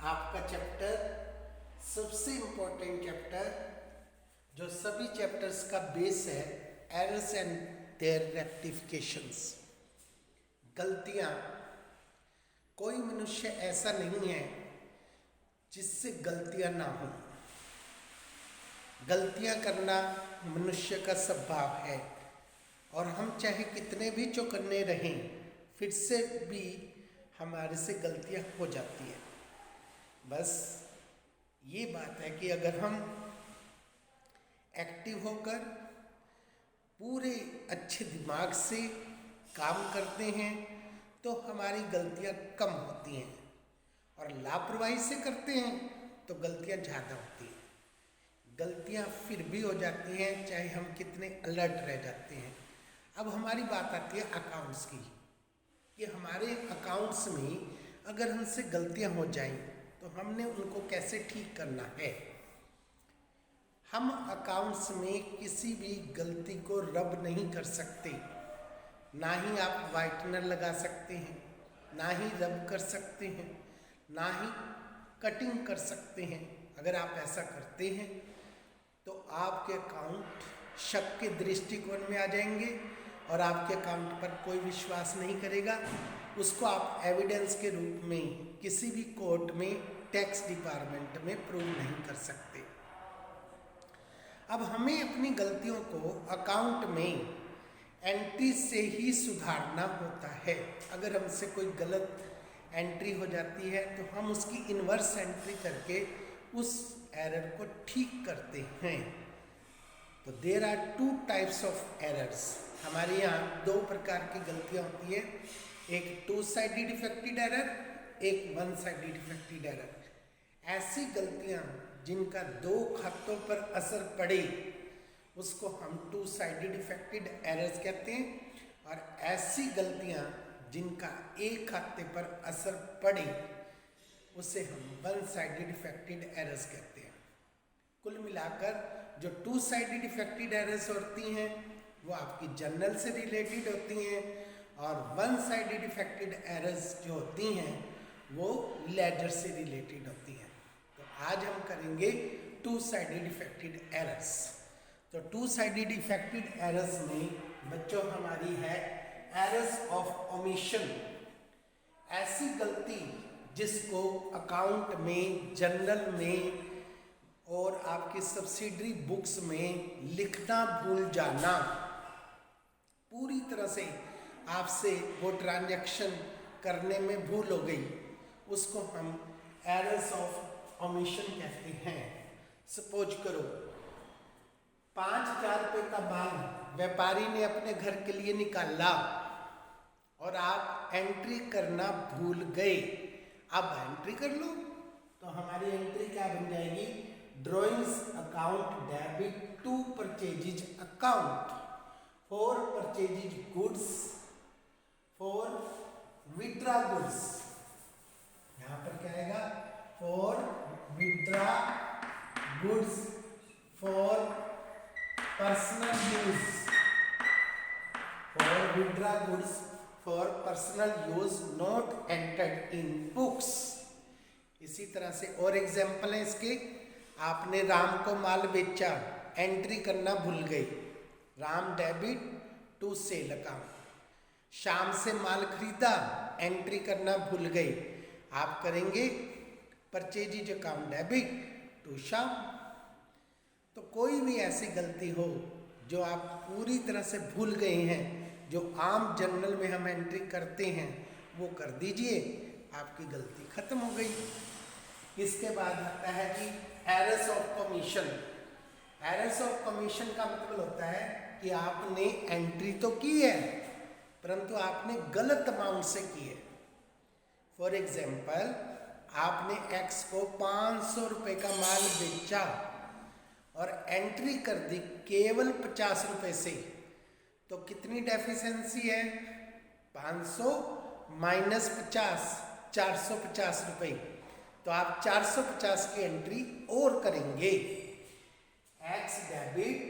आपका चैप्टर सबसे important chapter जो सभी चैप्टर्स का बेस है, एरर्स एंड देयर रेक्टिफिकेशंस। गलतियाँ, कोई मनुष्य ऐसा नहीं है जिससे गलतियाँ ना हो। गलतियाँ करना मनुष्य का स्वभाव है और हम चाहे कितने भी चौकन्ने रहें, फिर से भी हमारे से गलतियाँ हो जाती है। बस ये बात है कि अगर हम एक्टिव होकर पूरे अच्छे दिमाग से काम करते हैं तो हमारी गलतियाँ कम होती हैं, और लापरवाही से करते हैं तो गलतियाँ ज़्यादा होती हैं। गलतियाँ फिर भी हो जाती हैं चाहे हम कितने अलर्ट रह जाते हैं। अब हमारी बात आती है अकाउंट्स की, कि हमारे अकाउंट्स में अगर हमसे गलतियाँ हो जाएं तो हमने उनको कैसे ठीक करना है। हम अकाउंट्स में किसी भी गलती को रब नहीं कर सकते, ना ही आप वाइटनर लगा सकते हैं, ना ही रब कर सकते हैं, ना ही कटिंग कर सकते हैं। अगर आप ऐसा करते हैं तो आपके अकाउंट शक के दृष्टिकोण में आ जाएंगे और आपके अकाउंट पर कोई विश्वास नहीं करेगा। उसको आप एविडेंस के रूप में किसी भी कोर्ट में, टैक्स डिपार्टमेंट में प्रूव नहीं कर सकते। अब हमें अपनी गलतियों को अकाउंट में एंट्री से ही सुधारना होता है। अगर हमसे कोई गलत एंट्री हो जाती है तो हम उसकी इन्वर्स एंट्री करके उस एरर को ठीक करते हैं। तो there are 2 types of errors. हमारे यहाँ 2 प्रकार की गलतियाँ होती है, एक 2 साइडेड इफेक्टेड एरर, एक 1 साइडेड इफेक्टेड एरर। ऐसी गलतियाँ जिनका 2 खातों पर असर पड़े उसको हम 2 साइडेड इफेक्टेड एरर्स कहते हैं, और ऐसी गलतियाँ जिनका एक खाते पर असर पड़े उसे हम 1 साइडेड इफेक्टेड एरर्स कहते हैं। कुल मिलाकर जो 2 साइडेड इफेक्टेड एरर्स होती हैं वो आपकी जर्नल से रिलेटेड होती हैं, और 1 साइडेड इफेक्टेड एरर्स जो होती हैं वो लेजर से रिलेटेड होती हैं। तो आज हम करेंगे 2 साइडेड इफेक्टेड एरर्स। तो 2 साइडेड इफेक्टेड एरर्स में बच्चों हमारी है एरर्स ऑफ ओमिशन। ऐसी गलती जिसको अकाउंट में, जर्नल में और आपके सब्सिडरी बुक्स में लिखना भूल जाना, पूरी तरह से आपसे वो ट्रांजैक्शन करने में भूल हो गई, उसको हम एरर्स ऑफ ओमिशन कहते हैं। सपोज करो 5,000 रुपये का माल व्यापारी ने अपने घर के लिए निकाला और आप एंट्री करना भूल गए। अब एंट्री कर लो तो हमारी एंट्री क्या बन जाएगी, drawings account debit to purchases account for purchases goods for withdraw goods. यहाँ पर क्या आएगा, for withdraw goods for personal use, for withdraw goods for personal use not entered in books. इसी तरह से और एग्जाम्पल है इसके, आपने राम को माल बेचा, एंट्री करना भूल गए, Ram debit to sale account. शाम से माल खरीदा, एंट्री करना भूल गए, आप करेंगे परचेजेज अकाउंट डेबिट टू शाम। तो कोई भी ऐसी गलती हो जो आप पूरी तरह से भूल गए हैं, जो आम जर्नल में हम एंट्री करते हैं वो कर दीजिए, आपकी गलती खत्म हो गई। इसके बाद आता है कि errors of commission. Errors of commission का मतलब होता है कि आपने एंट्री तो की है परंतु आपने गलत अमाउंट से की है। फॉर एग्जाम्पल, आपने एक्स को 500 रुपये का माल बेचा और एंट्री कर दी केवल 50 रुपये से, तो कितनी डेफिशिएंसी है, 500 माइनस 50, 450 रुपये। तो आप 450 की एंट्री और करेंगे। X debit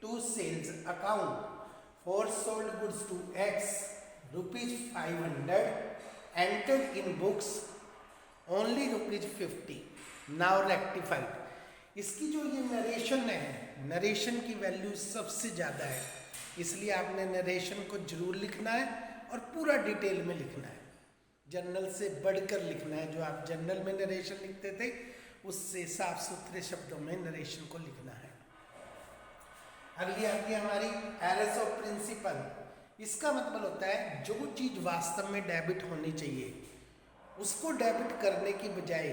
to sales account for sold goods to X ₹500 entered in books only ₹50 now rectified. इसकी जो ये नरेशन है, नरेशन की वैल्यू सबसे ज़्यादा है, इसलिए आपने नरेशन को जरूर लिखना है और पूरा डिटेल में लिखना है, जर्नल से बढ़कर लिखना है। जो आप जर्नल में नरेशन लिखते थे उससे साफ सुथरे शब्दों में नरेशन को लिखना है। अगली आती है हमारी एरर्स ऑफ प्रिंसिपल। इसका मतलब होता है जो चीज़ वास्तव में डेबिट होनी चाहिए उसको डेबिट करने की बजाय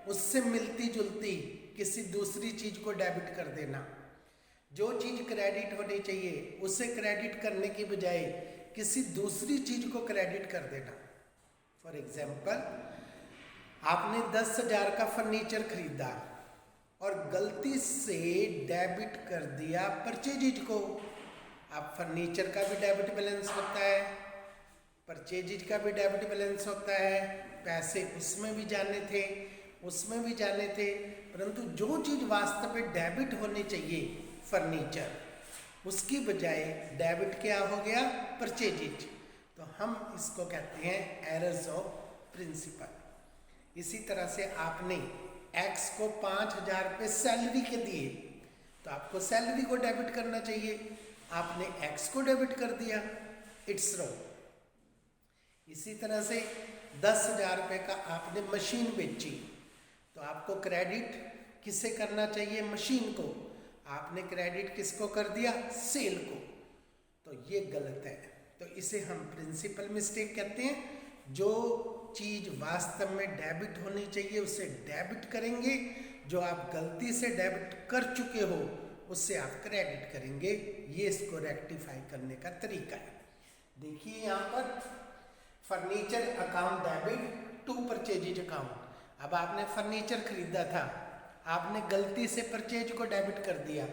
उससे मिलती जुलती किसी दूसरी चीज़ को डेबिट कर देना। जो चीज़ क्रेडिट होनी चाहिए उसे क्रेडिट करने की बजाय किसी दूसरी चीज़ को क्रेडिट कर देना। फॉर एग्जाम्पल, आपने 10,000 का फर्नीचर खरीदा और गलती से डेबिट कर दिया परचेजिज को। अब फर्नीचर का भी डेबिट बैलेंस होता है, परचेजिज का भी डेबिट बैलेंस होता है, पैसे उसमें भी जाने थे, उसमें भी जाने थे, परंतु जो चीज़ वास्तव में डेबिट होनी चाहिए फर्नीचर, उसकी बजाय डेबिट क्या हो गया, परचेजिज। तो हम इसको कहते हैं एरर्स ऑफ प्रिंसिपल। इसी तरह से आपने एक्स को 5,000 रुपये सैलरी के दिए तो आपको सैलरी को डेबिट करना चाहिए, आपने एक्स को डेबिट कर दिया, इट्स रॉन्ग। इसी तरह से 10,000 रुपये का आपने मशीन बेची तो आपको क्रेडिट किसे करना चाहिए, मशीन को, आपने क्रेडिट किसको कर दिया, सेल को। तो ये गलत है, तो इसे हम प्रिंसिपल मिस्टेक कहते हैं। जो चीज़ वास्तव में डेबिट होनी चाहिए उसे डेबिट करेंगे, जो आप गलती से डेबिट कर चुके हो उससे आप क्रेडिट करेंगे। ये इसको रेक्टिफाई करने का तरीका है। देखिए यहाँ पर furniture account debit to purchase account. अब आपने फर्नीचर खरीदा था, आपने गलती से परचेज को डेबिट कर दिया।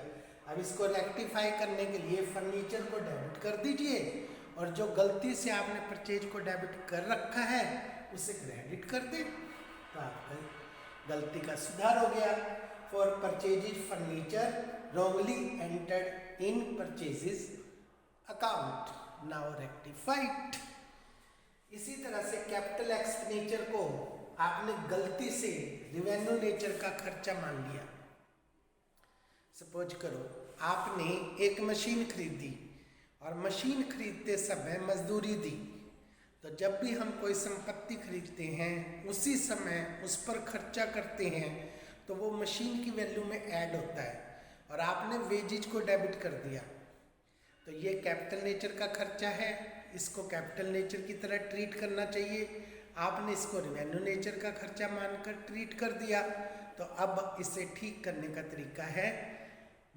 अब इसको रेक्टिफाई करने के लिए फर्नीचर को डेबिट कर दीजिए और जो गलती से आपने परचेज को डेबिट कर रखा है उसे क्रेडिट कर दे, तो आपका गलती का सुधार हो गया। For purchases furniture wrongly entered in purchases account, now rectified. इसी तरह से कैपिटल एक्सपेंडिचर को आपने गलती से रेवेन्यू नेचर का खर्चा मान लिया। सपोज करो आपने एक मशीन खरीदी और मशीन खरीदते समय मजदूरी दी, तो जब भी हम कोई संपत्ति खरीदते हैं उसी समय उस पर खर्चा करते हैं तो वो मशीन की वैल्यू में ऐड होता है, और आपने वेजेज को डेबिट कर दिया तो ये कैपिटल नेचर का खर्चा है, इसको कैपिटल नेचर की तरह ट्रीट करना चाहिए। आपने इसको रेवेन्यू नेचर का खर्चा मानकर ट्रीट कर दिया, तो अब इसे ठीक करने का तरीका है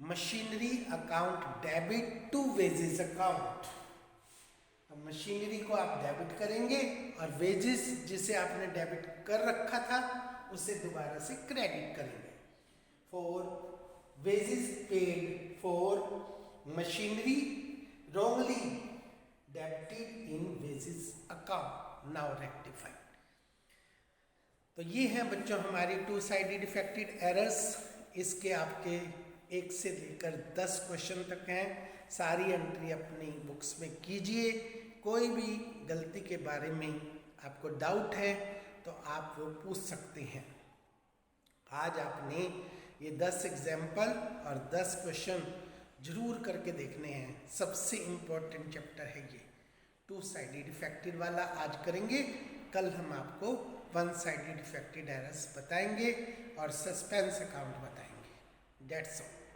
machinery account debit to wages account. तो मशीनरी को आप डेबिट करेंगे और वेजेस जिसे आपने डेबिट कर रखा था उसे दोबारा से क्रेडिट करेंगे। For wages paid for machinery wrongly debited in wages account, now rectified। तो ये हैं बच्चों हमारी टू साइडेड इफेक्टेड एरर्स। इसके आपके 1 से लेकर 10 क्वेश्चन तक हैं। सारी एंट्री अपनी बुक्स में कीजिए। कोई भी गलती के बारे में आपको डाउट है तो आप वो पूछ सकते हैं। आज आपने ये 10 एग्जाम्पल और 10 क्वेश्चन जरूर करके देखने हैं। सबसे इम्पोर्टेंट चैप्टर है ये, टू साइडेड इफेक्टेड वाला आज करेंगे। कल हम आपको वन साइडेड इफेक्टेड एरर्स बताएंगे और सस्पेंस अकाउंट बताएंगे। That's all.